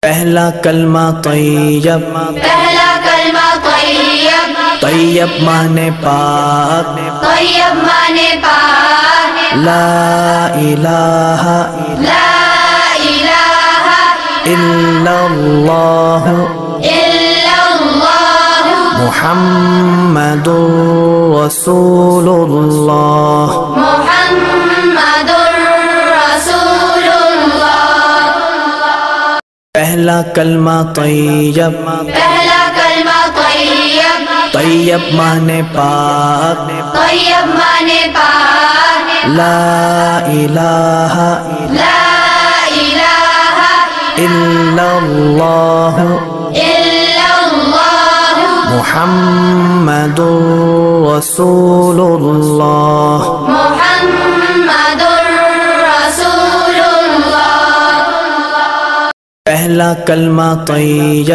پہلا کلمہ طیب، پہلا کلمہ طیب، طیب مانے پاک، طیب مانے پاک، لا الہ لا الہ الا اللہ الا اللہ محمد رسول اللہ۔ محمد رسول اللہ۔ پہلا کلمہ طیب، پہلا کلمہ طیب، طیب مانے پاک، طیب مانے پاک، لا الہ لا الہ الا اللہ الا اللہ محمد رسول اللہ۔ محمد رسول اللہ۔ پہلا کلمہ طیب،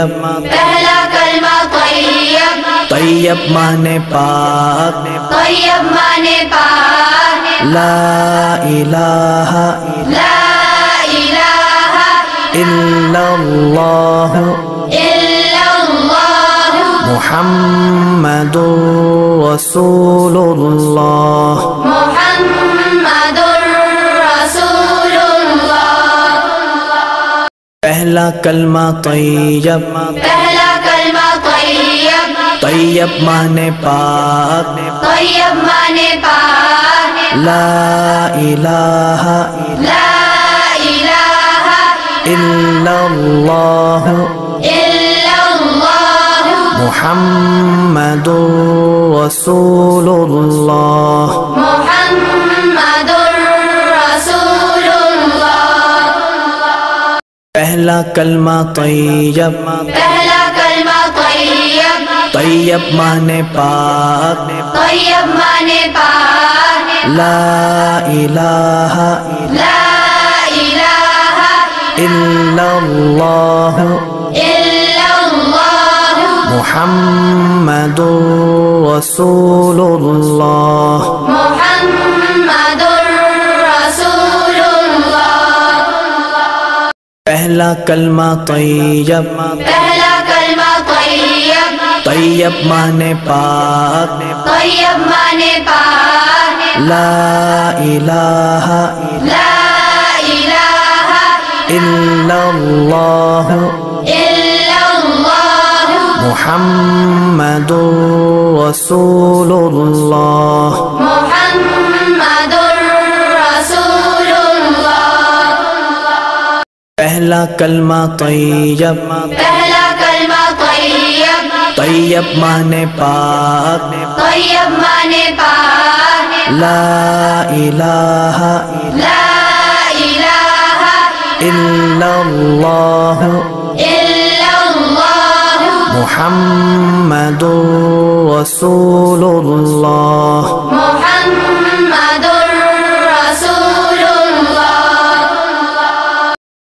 پہلا کلمہ طیب، طیب مانے پاک، طیب مانے پاک، لا الہ لا الہ الا اللہ الا اللہ محمد رسول اللہ۔ محمد رسول اللہ۔ پہلا کلمہ طیب، پہلا کلمہ طیب، طیب مانے پاک، طیب مانے پاک، لا الہ لا الہ الا اللہ الا اللہ محمد رسول اللہ۔ محمد رسول اللہ۔ پہلا کلمہ طیب، پہلا کلمہ طیب، طیب مانے پاک، طیب مانے پاک، لا الہ لا الہ الا اللہ الا اللہ محمد رسول اللہ۔ محمد رسول اللہ۔ پہلا کلمہ طیب، پہلا کلمہ طیب، طیب مانے پاک، طیب مانے پاک، لا الہ لا الہ الا اللہ الا اللہ محمد رسول اللہ۔ محمد رسول اللہ۔ پہلا کلمہ طیب، پہلا کلمہ طیب، طیب مانے پاک، طیب مانے پاک، لا الہ لا الہ الا اللہ الا اللہ محمد رسول اللہ۔ محمد رسول اللہ۔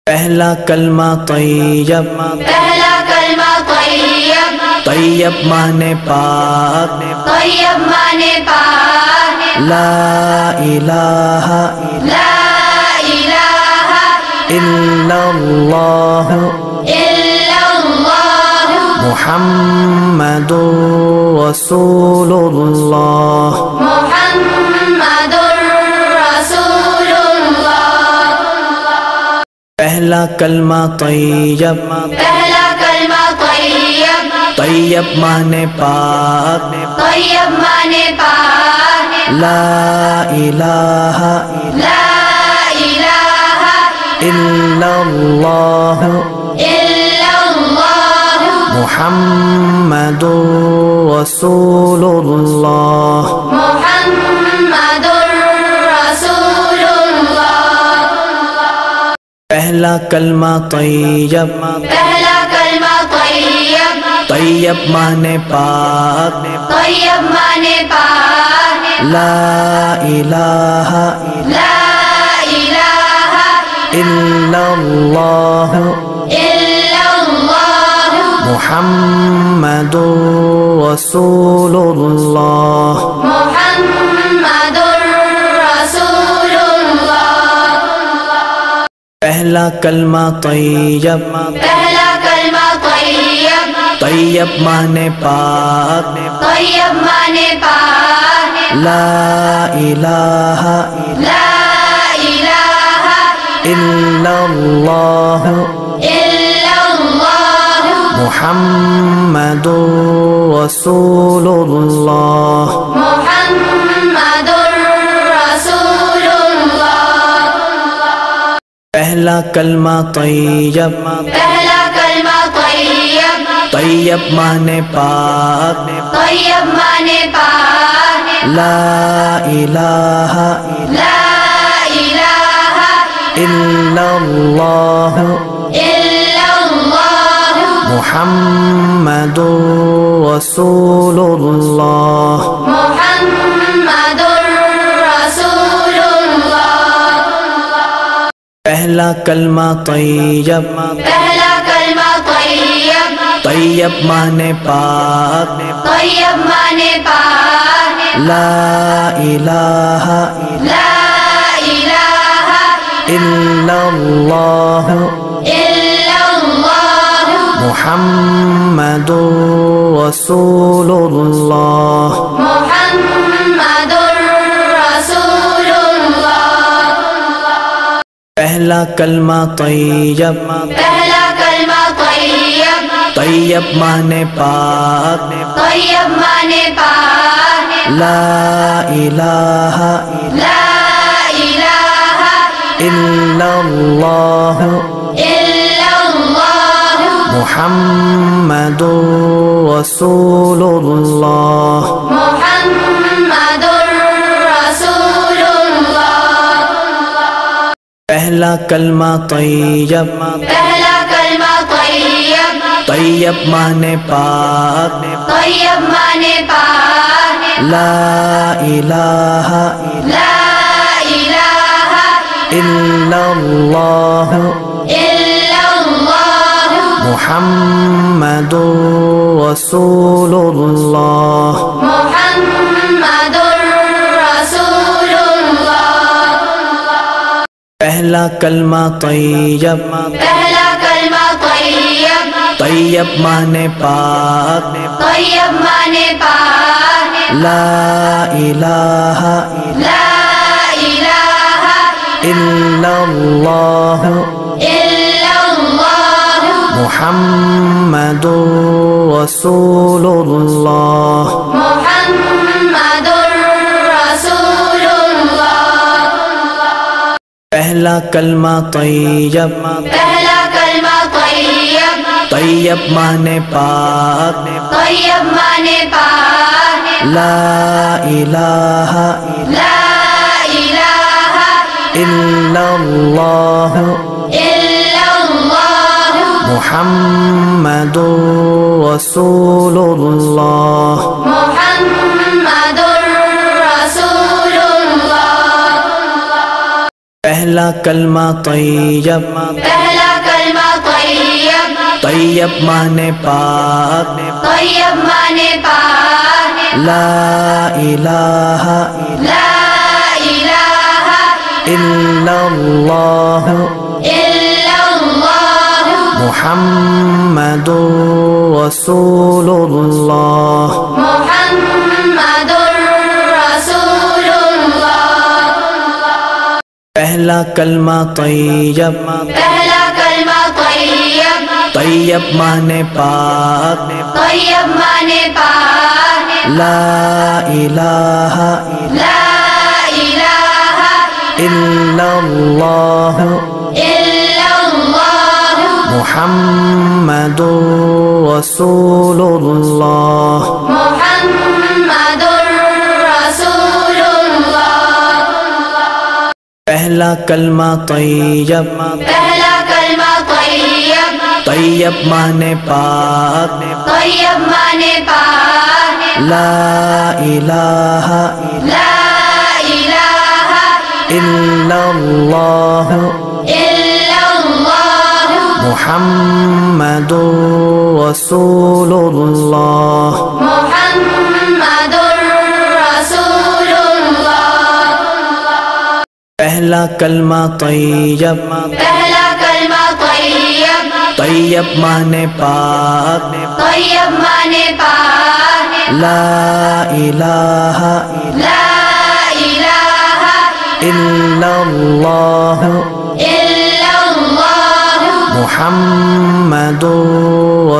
پہلا کلمہ طیب، پہلا کلمہ طیب، طیب مانے پاک، طیب مانے پاک، لا الہ لا الہ الا اللہ الا اللہ محمد رسول اللہ۔ محمد رسول اللہ۔ پہلا کلمہ طیب، پہلا کلمہ طیب، طیب مانے پاک، طیب مانے پاک، لا الہ لا الہ الا اللہ الا اللہ محمد رسول اللہ۔ محمد رسول اللہ۔ پہلا کلمہ طیب، پہلا کلمہ طیب، طیب مانے پاک، طیب مانے پاک، لا الہ لا الہ الا اللہ الا اللہ محمد رسول اللہ۔ محمد رسول اللہ۔ پہلا کلمہ طیب، پہلا کلمہ طیب، طیب مانے پاک، طیب مانے پاک، لا الہ لا الہ الا اللہ الا اللہ محمد رسول اللہ، محمد رسول اللہ۔ پہلا کلمہ طیب، پہلا کلمہ طیب، طیب مانے پاک، طیب مانے پاک، لا الہ لا الہ الا اللہ الا اللہ محمد رسول اللہ، محمد رسول اللہ۔ پہلا کلمہ طیب، پہلا کلمہ طیب، طیب مانے پاک، طیب مانے پاک، لا الہ لا الہ الا اللہ الا اللہ محمد رسول اللہ، محمد رسول اللہ۔ پہلا کلمہ طیب، پہلا کلمہ طیب، طیب مانے پاک، طیب مانے پاک، لا الہ لا الہ الا اللہ الا اللہ محمد رسول اللہ، محمد رسول اللہ۔ پہلا کلمہ طیب، پہلا کلمہ طیب، طیب مانے پاک، طیب مانے پاک، لا الہ لا الہ الا اللہ الا اللہ محمد رسول اللہ، محمد رسول اللہ۔ پہلا کلمہ طیب، پہلا کلمہ طیب، طیب مانے پاک، طیب مانے پاک، لا الہ لا الہ الا اللہ الا اللہ محمد رسول اللہ، محمد رسول اللہ۔ پہلا کلمہ طیب، پہلا کلمہ طیب، طیب مانے پاک، طیب مانے پاک، لا الہ لا الہ الا اللہ الا اللہ محمد رسول اللہ، محمد رسول اللہ۔ پہلا کلمہ طیب، پہلا کلمہ طیب، طیب مانے پاک، طیب مانے پاک، لا الہ لا الہ الا اللہ الا اللہ محمد رسول اللہ، محمد رسول اللہ۔ پہلا کلمہ طیب، پہلا کلمہ طیب، طیب مانے پاک، طیب مانے پاک، لا الہ لا الہ الا اللہ الا اللہ محمد رسول اللہ، محمد رسول اللہ۔ پہلا کلمہ طیب، پہلا کلمہ طیب، طیب مانے پاک، طیب مانے پاک، لا الہ لا الہ الا اللہ الا اللہ محمد رسول اللہ، محمد رسول اللہ۔ پہلا پہلا کلمہ طیب، پہلا کلمہ طیب، طیب مانے پاک، طیب مانے پاک، لا الہ لا الہ الا اللہ الا اللہ محمد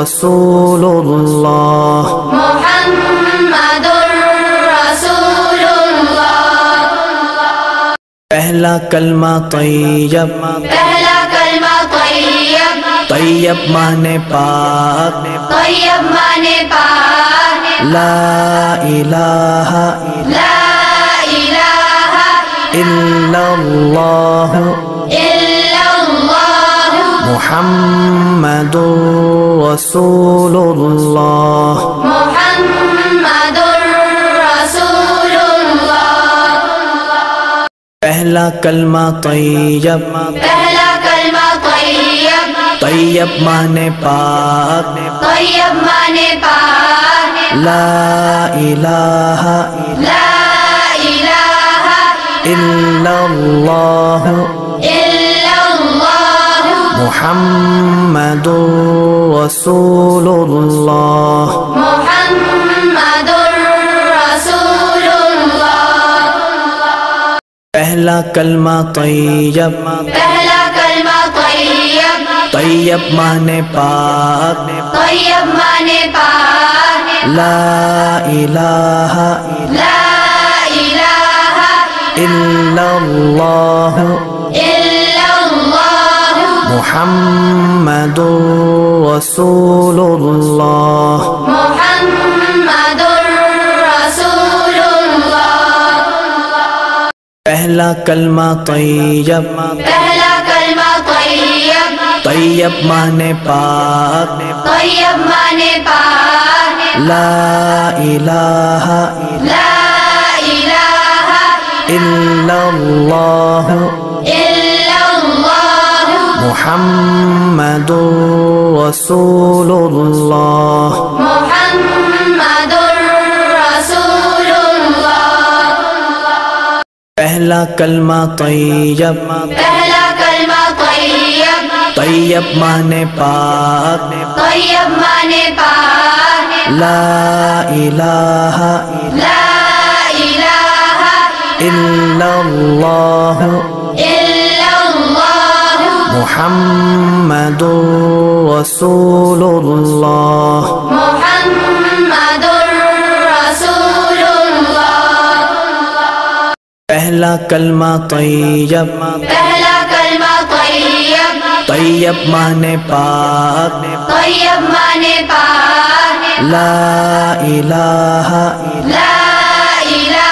رسول اللہ۔ محمد رسول اللہ۔ پہلا کلمہ طیب، پہلا کلمہ طیب، طیب مانے پاک، طیب مانے پاک، لا الہ لا الہ الا اللہ الا اللہ محمد رسول اللہ۔ محمد رسول اللہ۔ پہلا کلمہ طیب، پہلا کلمہ طیب، طیب مانے پاک، طیب مانے پاک، لا الہ لا الہ الا اللہ الا اللہ محمد رسول اللہ۔ محمد رسول اللہ۔ پہلا کلمہ طیب، پہلا کلمہ طیب، طیب مانے پاک، طیب مانے پاک، لا الہ لا الہ الا اللہ الا اللہ محمد رسول اللہ۔ محمد رسول اللہ۔ پہلا کلمہ طیب، پہلا کلمہ طیب، طیب مانے پاک، طیب مانے پاک، لا الہ لا الہ الا اللہ الا اللہ محمد رسول اللہ۔ محمد رسول اللہ۔ پہلا کلمہ طیب، پہلا کلمہ طیب، طیب مانے پاک، طیب مانے پاک، لا الہ لا الہ الا اللہ الا اللہ محمد رسول اللہ۔ محمد رسول اللہ۔ پہلا کلمہ طیب، پہلا کلمہ طیب، طیب مانے پاک، طیب مانے پاک، لا الہ لا الہ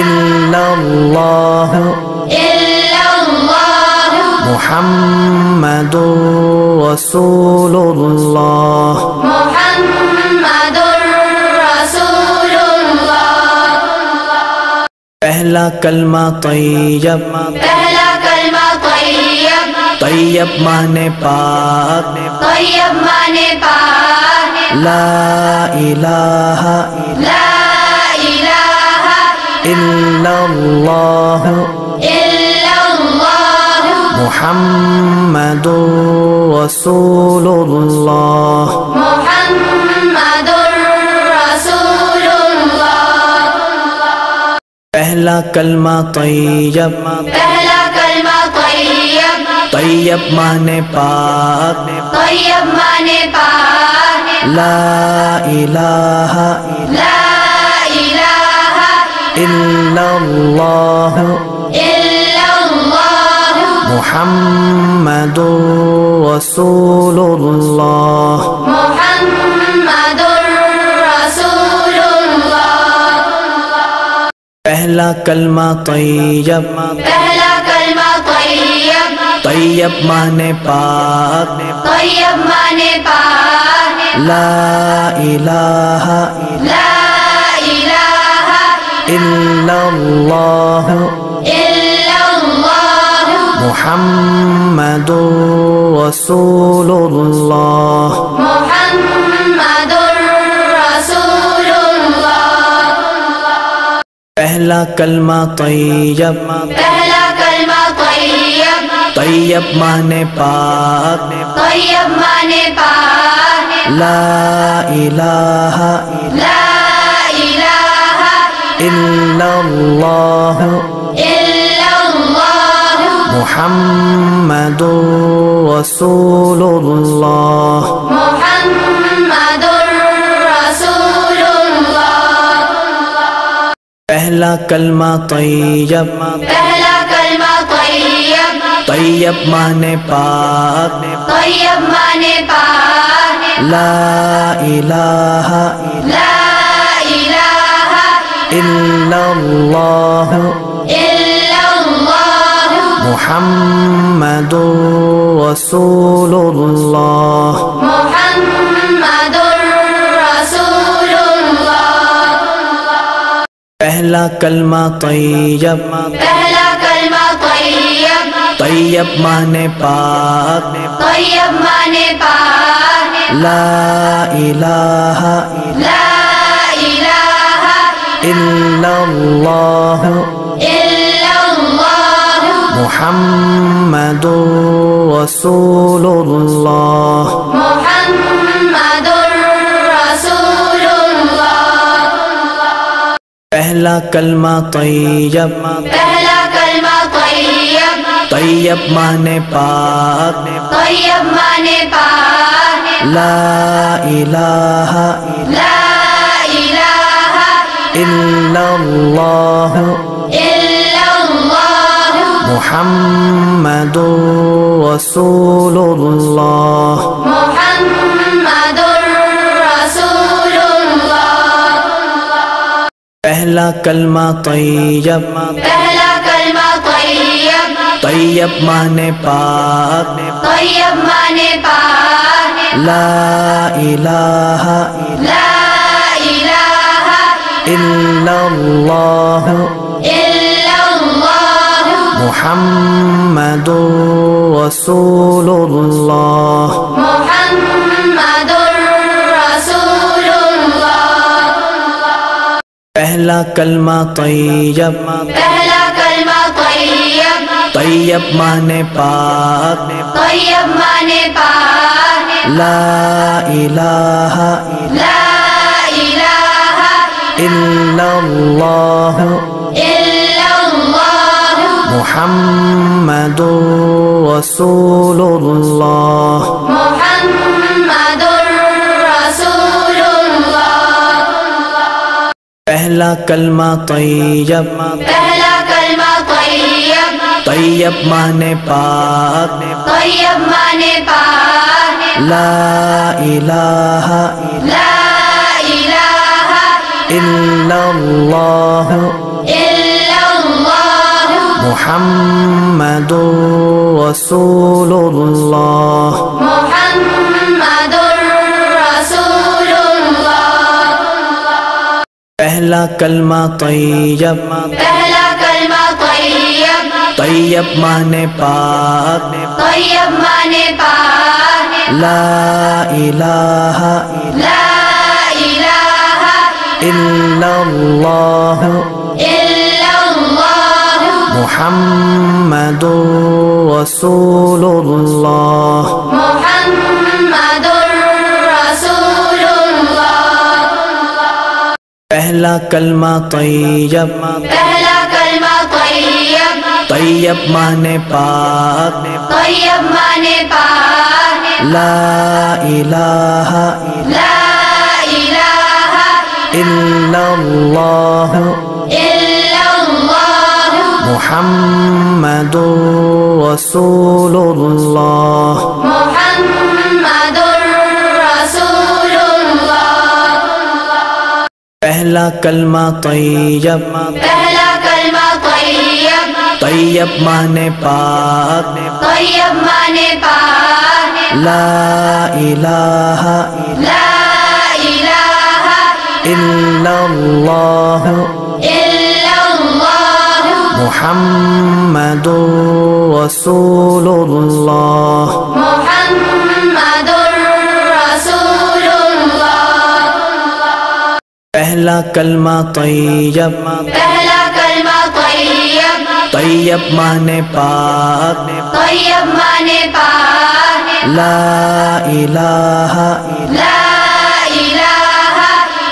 الا اللہ الا اللہ محمد رسول اللہ۔ محمد رسول اللہ۔ پہلا کلمہ طیب، پہلا کلمہ طیب، طیب مانے پاک، طیب مانے پاک، لا الہ لا الہ الا اللہ الا اللہ محمد رسول اللہ۔ محمد رسول اللہ۔ پہلا کلمہ طیب، پہلا کلمہ طیب، طیب مانے پاک، طیب مانے پاک، لا الہ لا الہ الا اللہ الا اللہ محمد رسول اللہ۔ محمد رسول اللہ۔ پہلا کلمہ طیب، پہلا کلمہ طیب، طیب مانے پاک، طیب مانے پاک، لا الہ لا الہ الا اللہ الا اللہ محمد رسول اللہ۔ محمد رسول اللہ۔ پہلا کلمہ طیب، پہلا کلمہ طیب طیب مانے پاک طیب مانے پاک لا الہ لا الہ الا اللہ الا اللہ محمد رسول اللہ محمد رسول اللہ پہلا کلمہ طیب پہلا کلمہ طیب طیب مانے پاک طیب مانے پاک لا الہ لا الہ الا اللہ الا اللہ محمد رسول اللہ محمد رسول اللہ پہلا کلمہ طیب پہلا کلمہ طیب طیب مانے پاک طیب مانے پاک لا الہ لا الہ الا اللہ الا اللہ محمد رسول اللہ محمد رسول اللہ پہلا کلمہ طیب پہلا کلمہ طیب طیب مانے پاک طیب مانے پاک لا الہ لا الہ الا اللہ الا اللہ محمد رسول اللہ محمد رسول اللہ پہلا کلمہ طیب پہلا کلمہ طیب طیب مانے پاک طیب مانے پاک لا الہ لا الہ الا اللہ الا اللہ محمد رسول اللہ محمد رسول اللہ پہلا کلمہ طیب پہلا کلمہ طیب طیب مانے پاک طیب مانے پاک لا الہ لا الہ الا اللہ الا اللہ محمد رسول اللہ محمد رسول اللہ پہلا کلمہ طیب پہلا کلمہ طیب طیب مانے پاک طیب مانے پاک لا الہ لا الہ الا اللہ الا اللہ محمد رسول اللہ محمد رسول اللہ پہلا کلمہ طیب پہلا کلمہ طیب طیب مانے پاک طیب مانے پاک لا الہ لا الہ الا اللہ الا اللہ محمد رسول اللہ محمد رسول اللہ پہلا کلمہ طیب پہلا کلمہ طیب طیب مانے پاک طیب مانے پاک لا الہ لا الہ الا اللہ الا اللہ محمد رسول اللہ محمد رسول اللہ پہلا کلمہ طیب پہلا کلمہ طیب طیب مانے پاک طیب مانے پاک لا الہ لا الہ الا اللہ الا اللہ محمد رسول اللہ محمد رسول اللہ پہلا کلمہ طیب پہلا کلمہ طیب طیب مانے پاک طیب مانے پاک لا الہ لا الہ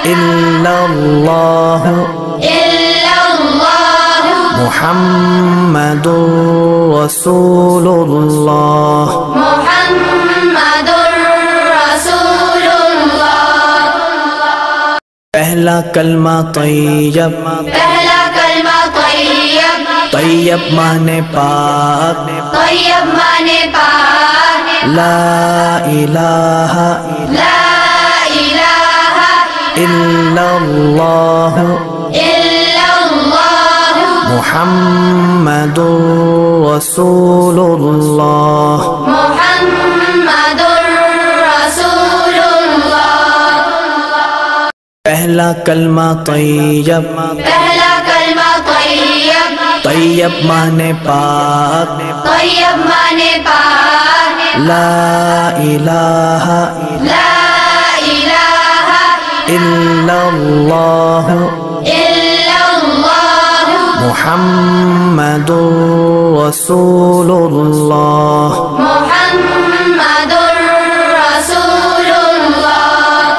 الا اللہ الا اللہ محمد رسول اللہ محمد رسول اللہ پہلا کلمہ طیب پہلا کلمہ طیب طیب مانے پاک طیب مانے پاک لا الہ لا الہ الا اللہ الا اللہ محمد رسول اللہ محمد رسول اللہ پہلا کلمہ طیب پہلا کلمہ طیب طیب مانے پاک طیب مانے پاک لا الہ لا الہ الا اللہ الا اللہ محمد رسول اللہ محمد رسول اللہ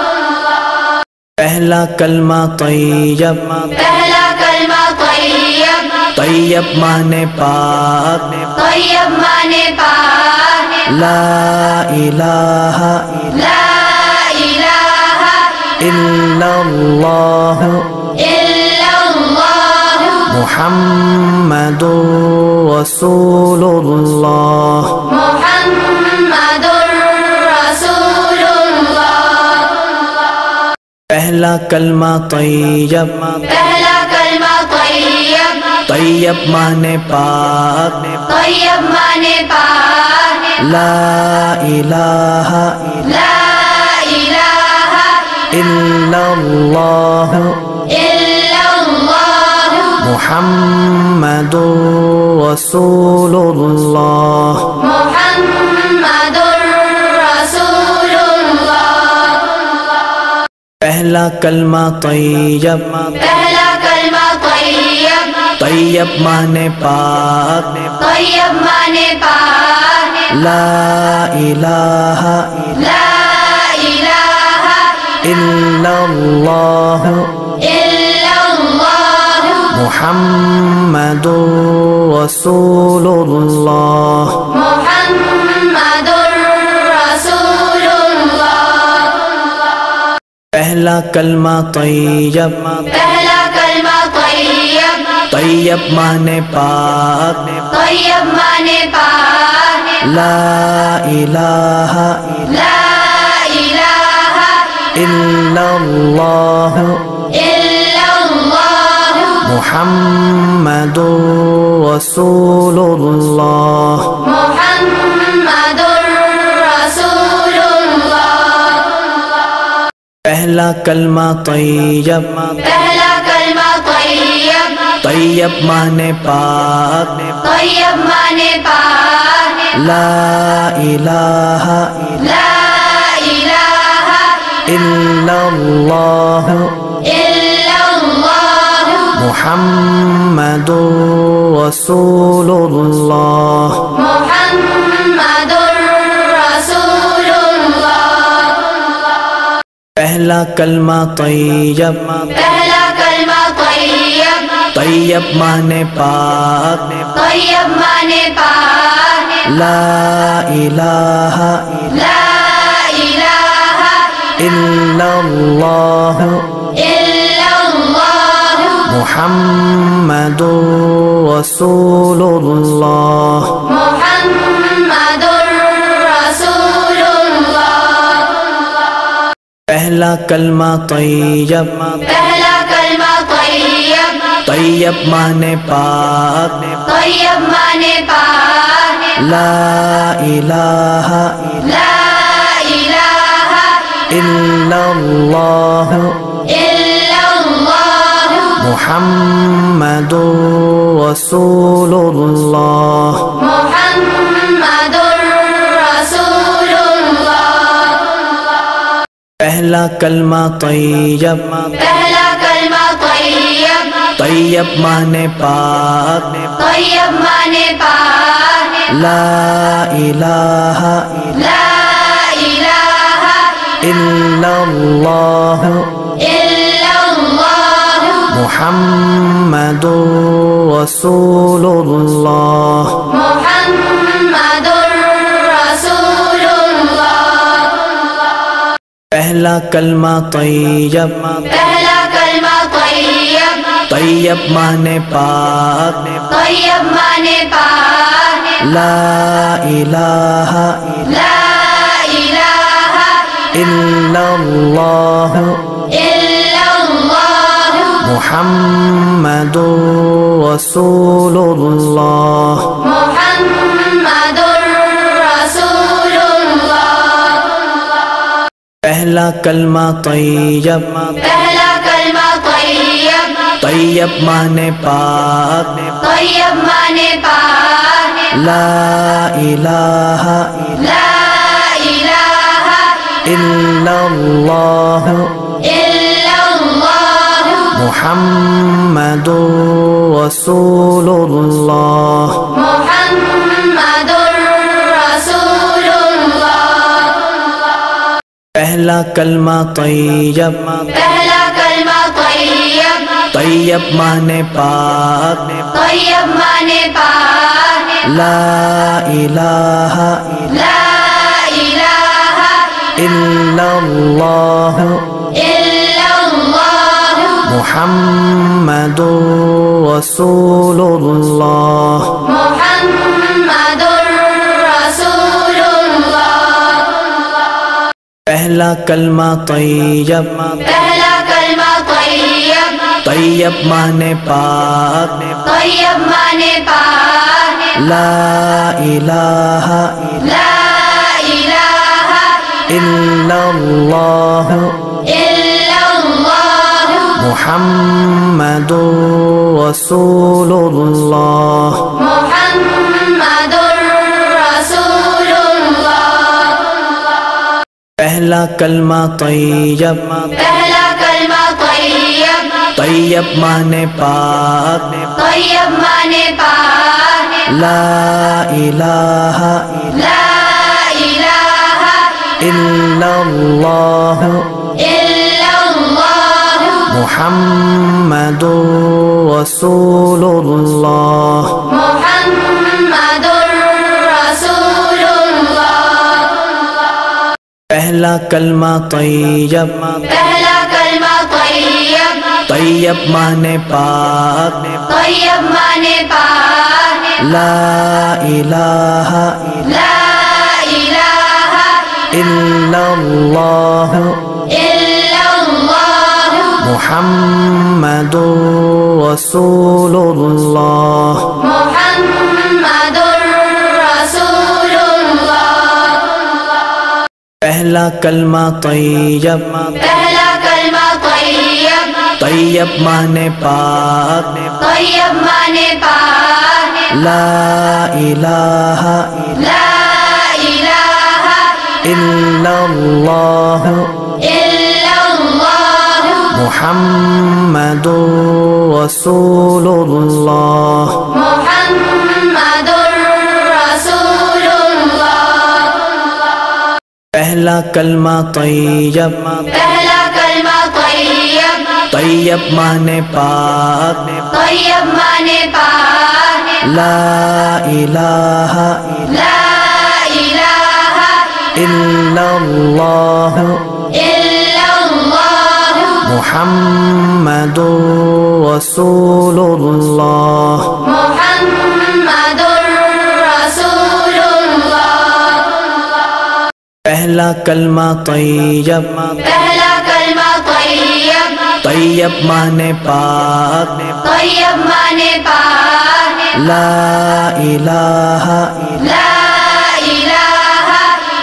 پہلا کلمہ طیب پہلا کلمہ طیب طیب مانے پاک طیب مانے پاک لا الہ لا الہ الا اللہ الا اللہ محمد رسول اللہ محمد رسول اللہ پہلا کلمہ طیب پہلا کلمہ طیب طیب مانے پاک طیب مانے پاک لا الہ لا الہ الا اللہ الا اللہ محمد رسول اللہ محمد رسول اللہ پہلا کلمہ طیب پہلا کلمہ طیب طیب مانے پاک طیب مانے پاک لا الہ لا الہ الا اللہ الا اللہ محمد رسول اللہ محمد رسول اللہ پہلا کلمہ طیب پہلا کلمہ طیب طیب مانے پاک طیب مانے پاک لا الہ لا الہ الا اللہ الا اللہ محمد رسول اللہ محمد رسول اللہ پہلا کلمہ طیب پہلا کلمہ طیب طیب مانے پاک طیب مانے پاک لا الہ لا الہ الا اللہ الا اللہ محمد رسول اللہ محمد رسول اللہ پہلا کلمہ طیب پہلا کلمہ طیب طیب مانے پاک طیب مانے پاک لا الہ لا الہ الا اللہ الا اللہ محمد رسول اللہ محمد رسول اللہ پہلا کلمہ طیب پہلا کلمہ طیب طیب مانے پاک طیب مانے پاک لا الہ لا الہ الا اللہ الا اللہ محمد رسول اللہ محمد رسول اللہ پہلا کلمہ طیب پہلا کلمہ طیب طیب طیب مانے پاک طیب مانے پاک لا الہ لا الہ الا اللہ الا اللہ محمد رسول اللہ محمد رسول اللہ پہلا کلمہ طیب پہلا کلمہ طیب طیب مانے پاک طیب مانے پاک لا الہ لا الہ الا اللہ الا اللہ محمد رسول اللہ محمد رسول اللہ پہلا کلمہ طیب پہلا کلمہ طیب طیب مانے پاک طیب مانے پاک لا الہ لا الہ الا اللہ الا اللہ محمد رسول اللہ محمد رسول اللہ پہلا کلمہ طیب پہلا کلمہ طیب طیب مانے پاک طیب مانے پاک لا الہ لا الہ الا اللہ الا اللہ محمد رسول اللہ محمد رسول اللہ پہلا کلمہ طیب پہلا کلمہ طیب طیب مانے پاک طیب مانے پاک لا الہ لا الہ الا اللہ الا اللہ محمد رسول اللہ محمد رسول اللہ پہلا کلمہ طیب پہلا کلمہ طیب طیب مانے پاک طیب مانے پاک لا الہ لا الہ الا اللہ الا اللہ محمد رسول اللہ محمد رسول اللہ پہلا کلمہ طیب پہلا کلمہ طیب طیب مانے پاک طیب مانے پاک لا الہ لا الہ الا اللہ الا اللہ محمد رسول اللہ محمد رسول اللہ پہلا کلمہ طیب پہلا کلمہ طیب طیب مانے پاک طیب مانے پاک لا الہ لا الہ الا اللہ الا اللہ محمد رسول اللہ محمد رسول اللہ پہلا کلمہ طیب پہلا کلمہ طیب طیب مانے پاک طیب مانے پاک لا الہ لا الہ الا اللہ الا اللہ محمد رسول اللہ محمد رسول اللہ پہلا کلمہ طیب پہلا کلمہ طیب طیب مانے پاک طیب مانے پاک لا الہ لا الہ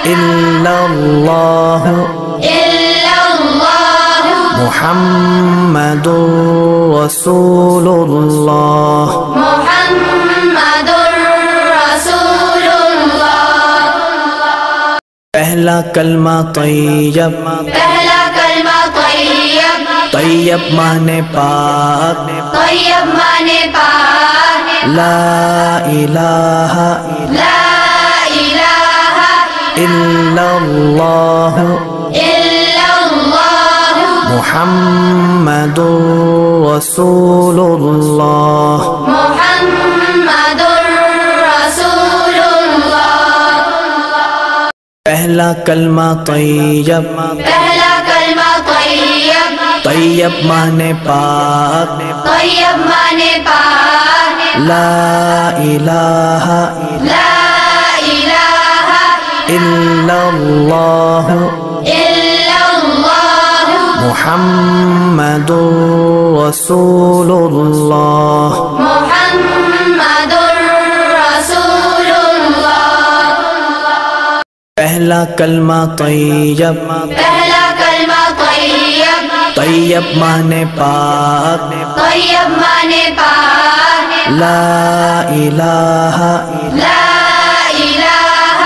الا اللہ الا اللہ محمد رسول اللہ محمد رسول اللہ پہلا کلمہ طیب، پہلا کلمہ طیب، طیب مانے پاک، طیب مانے پاک، لا الہ لا الہ الا اللہ الا اللہ محمد رسول اللہ، محمد رسول اللہ۔ پہلا کلمہ طیب، پہلا کلمہ طیب، طیب مانے پاک، طیب مانے پاک، لا الہ لا الہ الا اللہ الا اللہ محمد رسول اللہ، محمد رسول اللہ۔ پہلا کلمہ طیب، پہلا کلمہ طیب، طیب مانے پاک، طیب مانے پاک، لا الہ لا الہ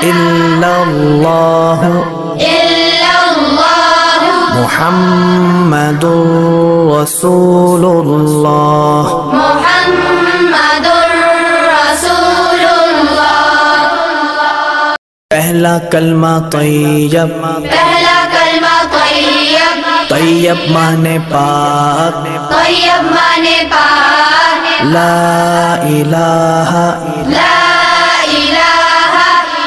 الا اللہ الا اللہ محمد رسول اللہ، محمد رسول اللہ۔ پہلا کلمہ طیب، پہلا کلمہ طیب، طیب مانے پاک، طیب مانے پاک، لا الہ لا الہ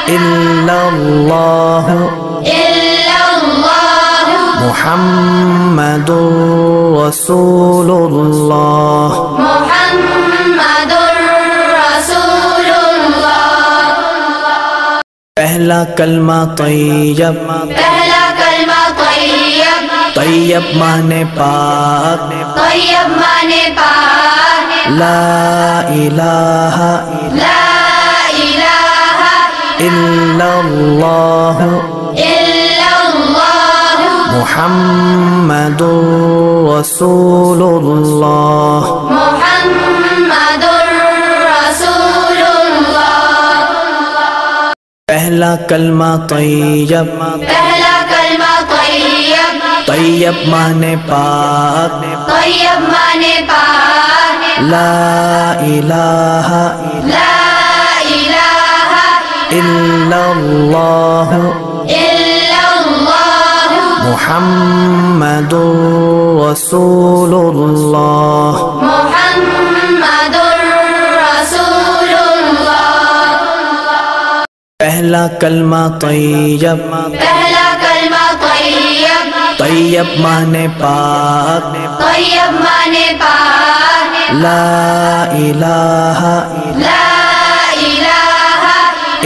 الا اللہ الا اللہ محمد رسول اللہ، محمد رسول اللہ۔ پہلا کلمہ طیب، پہلا کلمہ طیب، طیب مانے پاک، طیب مانے پاک، لا الہ لا الہ الا اللہ الا اللہ محمد رسول اللہ، محمد رسول اللہ۔ پہلا کلمہ طیب، پہلا کلمہ طیب، طیب مانے پاک، طیب مانے پاک، لا الہ لا الہ الا اللہ الا اللہ محمد رسول اللہ، محمد رسول اللہ۔ پہلا کلمہ طیب، پہلا کلمہ طیب، طیب مانے پاک، طیب مانے پاک، لا الہ لا الہ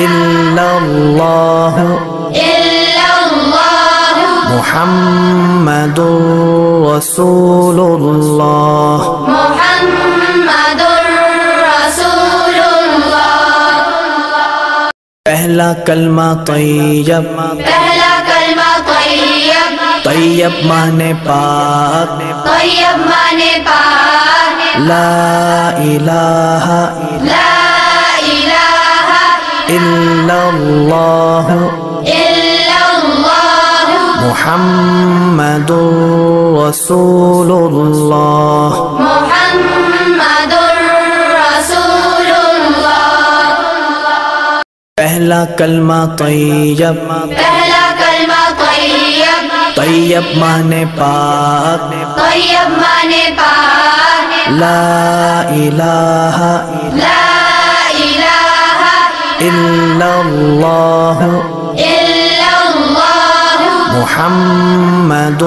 الا اللہ الا اللہ محمد رسول اللہ، محمد رسول اللہ۔ پہلا کلمہ طیب، پہلا کلمہ طیب، طیب مانے پاک، طیب مانے پاک، لا الہ لا الہ الا اللہ الا اللہ محمد رسول اللہ، محمد رسول اللہ۔ پہلا کلمہ طیب، پہلا کلمہ طیب، طیب مانے پاک، طیب مانے پاک، لا الہ لا الہ الا اللہ الا اللہ محمد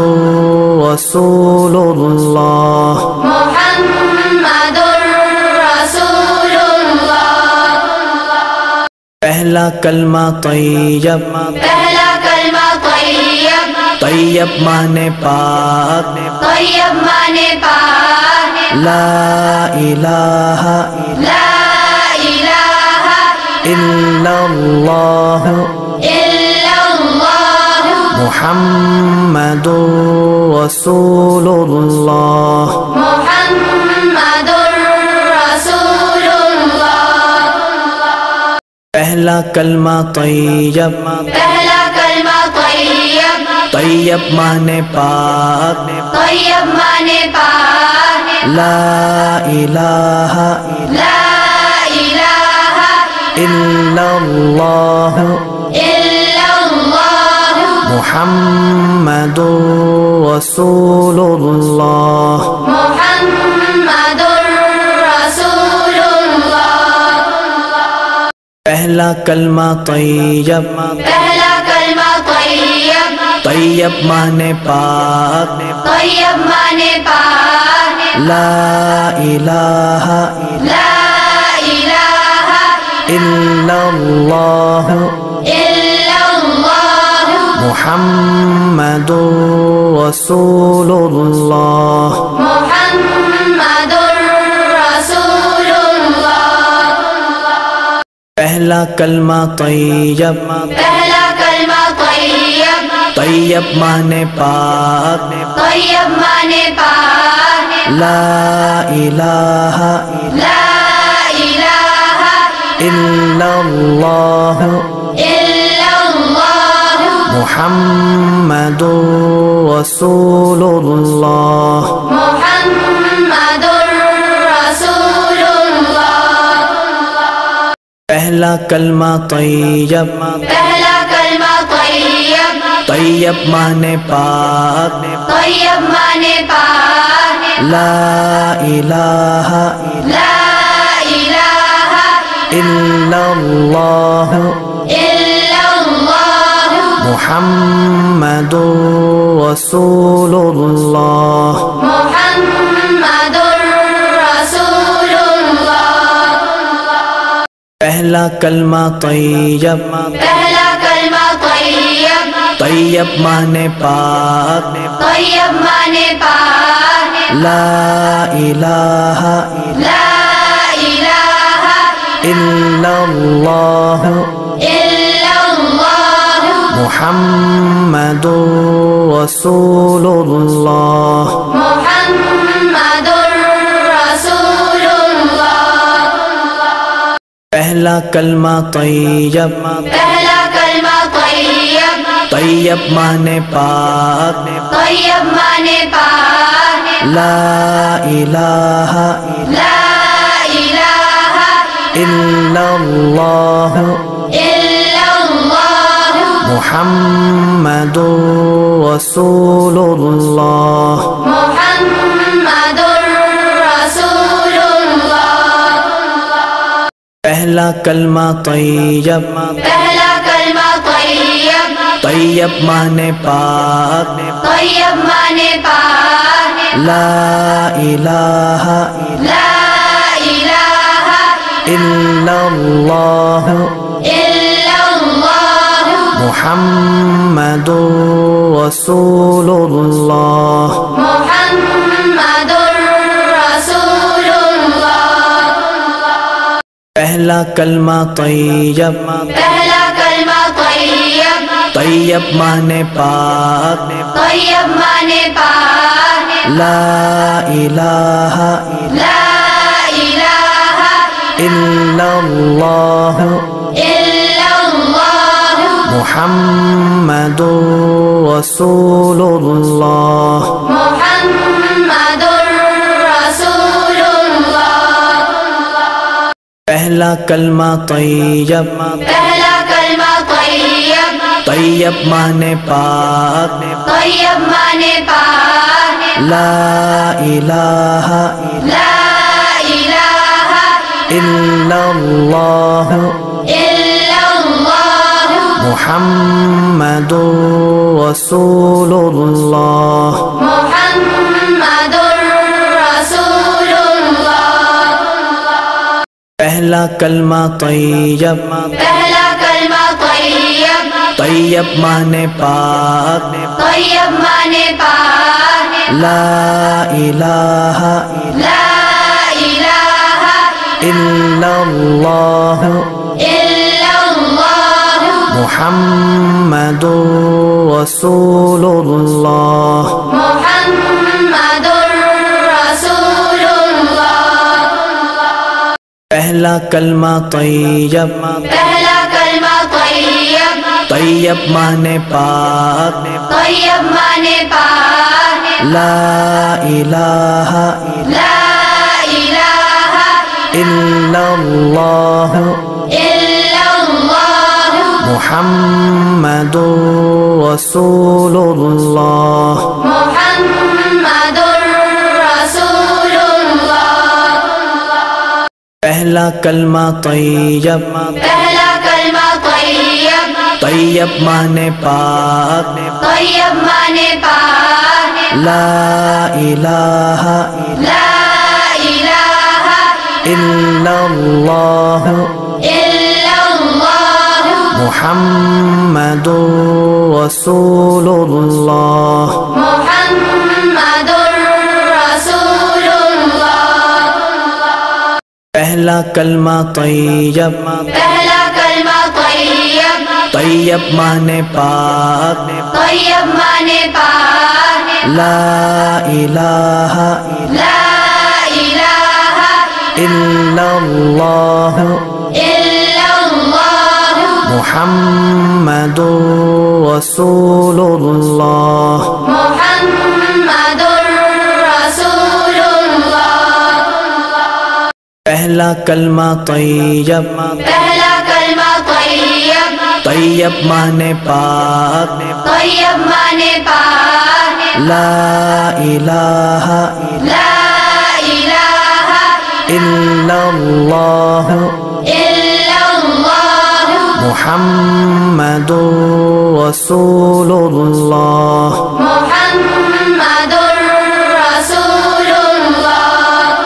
رسول اللہ، محمد رسول اللہ۔ پہلا کلمہ طیب، پہلا کلمہ طیب، طیب مانے پاک، طیب مانے پاک، لا الہ لا الہ الا اللہ الا اللہ محمد رسول اللہ، محمد رسول اللہ۔ پہلا پہلا کلمہ طیب، پہلا کلمہ طیب، طیب مانے پاک، طیب مانے پاک، لا الہ لا الہ الا اللہ الا اللہ محمد رسول اللہ، محمد رسول اللہ۔ پہلا کلمہ طیب، پہلا کلمہ طیب، طیب مانے پاک، طیب مانے پاک، لا الہ لا الہ الا اللہ الا اللہ محمد رسول اللہ، محمد رسول اللہ۔ پہلا کلمہ طیب، پہلا کلمہ طیب، طیب مانے پاک، طیب مانے پاک، لا الہ لا الہ الا اللہ الا اللہ محمد رسول اللہ، محمد رسول اللہ۔ پہلا کلمہ طیب، پہلا کلمہ طیب، طیب مانے پاک، طیب مانے پاک، لا الہ لا الہ الا اللہ الا اللہ محمد رسول اللہ، محمد رسول اللہ۔ پہلا کلمہ طیب، پہلا کلمہ طیب، طیب مانے پاک، طیب مانے پاک، لا الہ لا الہ الا اللہ الا اللہ محمد رسول اللہ، محمد رسول اللہ۔ پہلا کلمہ طیب، پہلا کلمہ طیب، طیب مانے پاک، طیب مانے پاک، لا الہ لا الہ الا اللہ الا اللہ محمد رسول اللہ، محمد رسول اللہ۔ پہلا کلمہ طیب، پہلا کلمہ طیب، طیب مانے پاک، طیب مانے پاک، لا الہ لا الہ الا اللہ الا اللہ محمد رسول اللہ، محمد رسول اللہ۔ پہلا کلمہ طیب، پہلا کلمہ طیب، طیب مانے پاک، طیب مانے پاک، لا الہ لا الہ الا اللہ الا اللہ محمد رسول اللہ، محمد رسول اللہ۔ پہلا کلمہ طیب، پہلا کلمہ طیب، طیب مانے پاک، طیب مانے پاک، لا الہ لا الہ الا اللہ الا اللہ محمد رسول اللہ، محمد رسول اللہ۔ پہلا کلمہ طیب، پہلا کلمہ طیب، طیب مانے پاک، طیب مانے پاک، لا الہ لا الہ الا اللہ الا اللہ محمد رسول اللہ، محمد رسول اللہ۔ پہلا کلمہ طیب، پہلا طیب مانے پاک طیب مانے پاک لا الہ لا الہ الا اللہ الا اللہ محمد رسول اللہ محمد رسول اللہ پہلا کلمہ طیب پہلا کلمہ طیب طیب مانے پاک طیب مانے پاک لا الہ لا الہ الا اللہ الا اللہ محمد رسول اللہ محمد رسول اللہ پہلا کلمہ طیب پہلا کلمہ طیب طیب مانے پاک طیب مانے پاک لا الہ لا الہ الا اللہ الا اللہ محمد رسول اللہ محمد رسول اللہ پہلا کلمہ طیب پہلا کلمہ طیب طیب مانے پاک طیب مانے پاک لا الہ لا الہ الا اللہ الا اللہ محمد رسول اللہ محمد رسول اللہ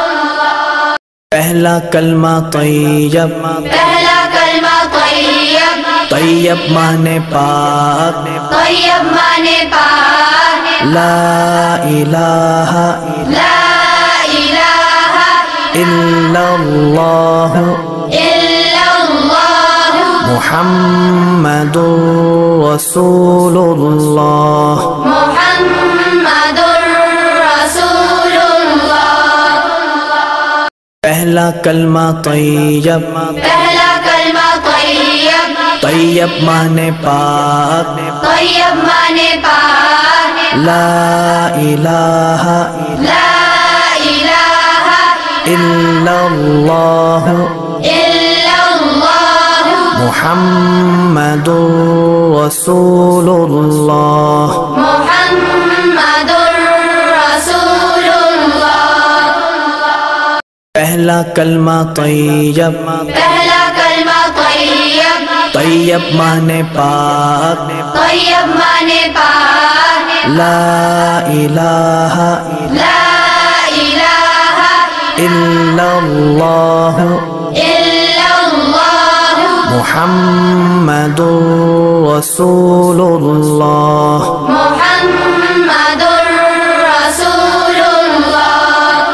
پہلا کلمہ طیب پہلا کلمہ طیب طیب مانے پاک طیب مانے پاک لا الہ لا الہ الا اللہ الا اللہ محمد رسول اللہ محمد رسول اللہ پہلا کلمہ طیب پہلا کلمہ طیب طیب مانے پاک طیب مانے پاک لا الہ لا الہ الا اللہ الا اللہ محمد رسول اللہ محمد رسول اللہ پہلا کلمہ طیب پہلا کلمہ طیب طیب مانے پاک طیب مانے پاک لا الہ لا الہ الا اللہ الا اللہ محمد رسول اللہ محمد رسول اللہ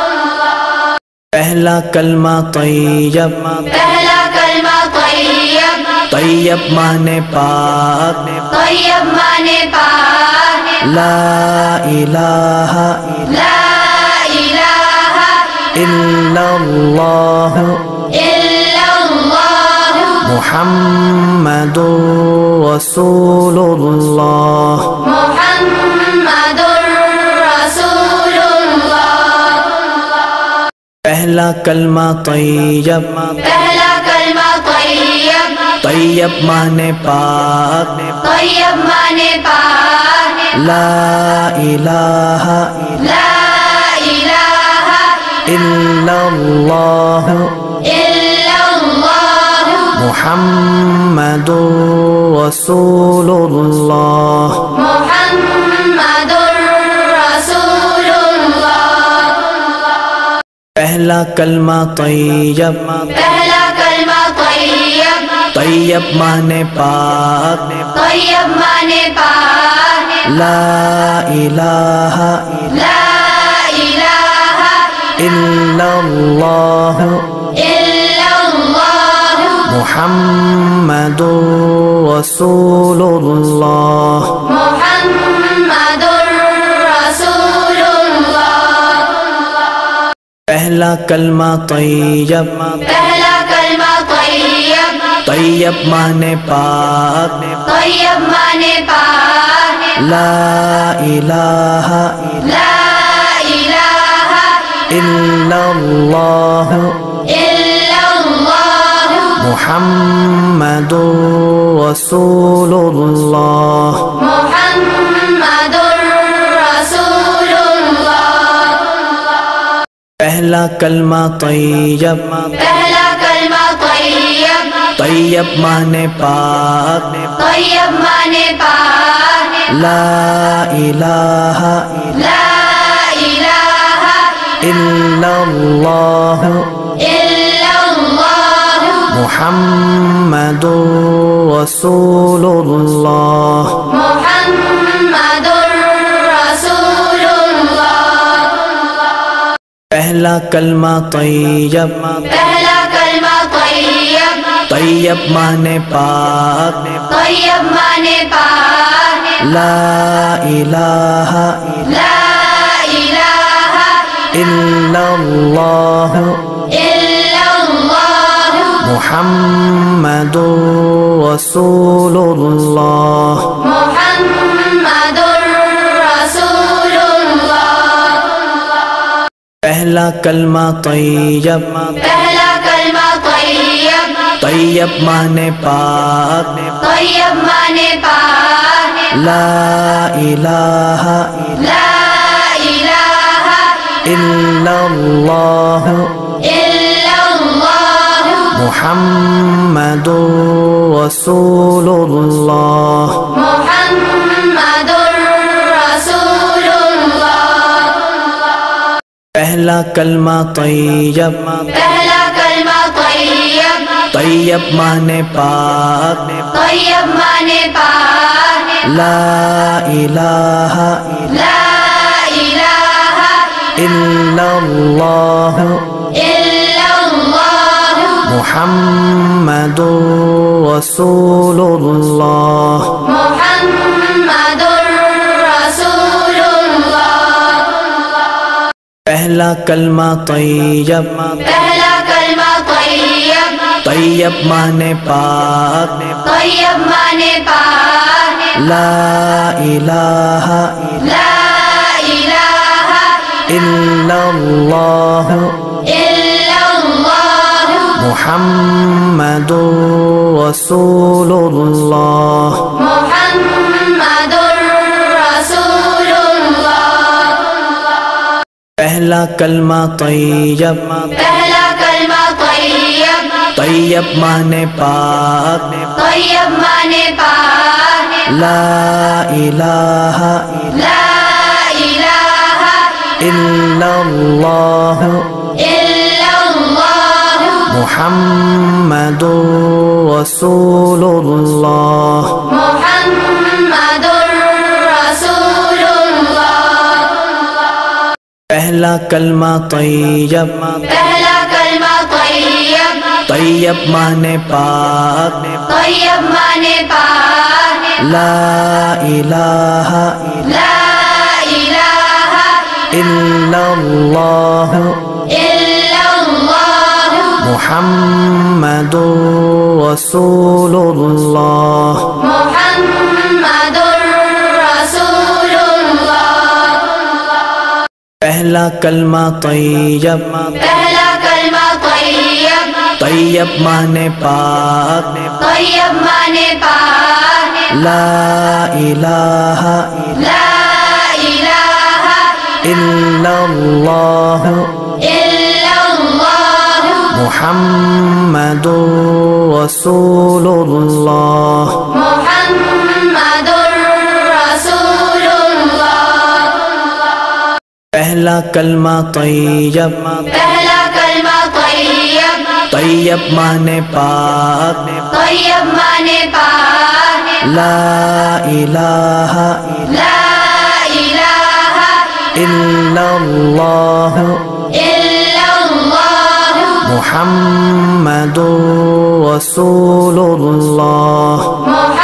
پہلا کلمہ طیب پہلا کلمہ طیب طیب مانے پاک طیب مانے پاک لا الہ لا الہ الا اللہ الا اللہ محمد رسول اللہ محمد رسول اللہ پہلا کلمہ طیب پہلا کلمہ طیب طیب مانے پاک طیب مانے پاک لا الہ لا الہ الا اللہ الا اللہ محمد رسول اللہ محمد رسول اللہ پہلا کلمہ طیب پہلا کلمہ طیب طیب مانے پاک طیب مانے پاک لا الہ لا الہ الا اللہ الا اللہ محمد رسول اللہ محمد رسول اللہ پہلا کلمہ طیب پہلا کلمہ طیب طیب مانے پاک طیب مانے پاک لا الہ لا الہ الا اللہ الا اللہ محمد رسول اللہ محمد رسول اللہ پہلا کلمہ طیب پہلا کلمہ طیب طیب مانے پاک طیب مانے پاک لا الہ لا الہ الا اللہ الا اللہ محمد رسول اللہ محمد رسول اللہ پہلا کلمہ طیب پہلا کلمہ طیب طیب مانے پاک طیب مانے پاک لا الہ لا الہ الا اللہ الا اللہ محمد رسول اللہ محمد رسول اللہ پہلا کلمہ طیب پہلا کلمہ طیب طیب مانے پاک طیب مانے پاک لا الہ لا الہ الا اللہ الا اللہ محمد رسول اللہ محمد رسول اللہ پہلا کلمہ طیب پہلا کلمہ طیب طیب مانے پاک طیب مانے پاک لا الہ لا الہ الا اللہ الا اللہ محمد رسول اللہ محمد رسول اللہ پہلا کلمہ طیب پہلا کلمہ طیب طیب مانے پاک طیب مانے پاک لا الہ لا الہ الا اللہ الا اللہ محمد رسول اللہ محمد رسول اللہ پہلا کلمہ طیب پہلا کلمہ طیب طیب مانے پاک طیب مانے پاک لا الہ لا الہ الا اللہ الا اللہ محمد رسول اللہ محمد رسول اللہ پہلا کلمہ طیب پہلا کلمہ طیب طیب مانے پاک طیب مانے پاک لا الہ لا الہ الا اللہ الا اللہ محمد رسول اللہ محمد رسول اللہ پہلا کلمہ طیب پہلا کلمہ طیب طیب مانے پاک طیب مانے پاک لا الہ لا الہ الا اللہ الا اللہ محمد رسول اللہ محمد رسول اللہ پہلا کلمہ طیب پہلا کلمہ طیب طیب مانے پاک طیب مانے پاک لا الہ لا الہ الا اللہ الا اللہ محمد رسول اللہ محمد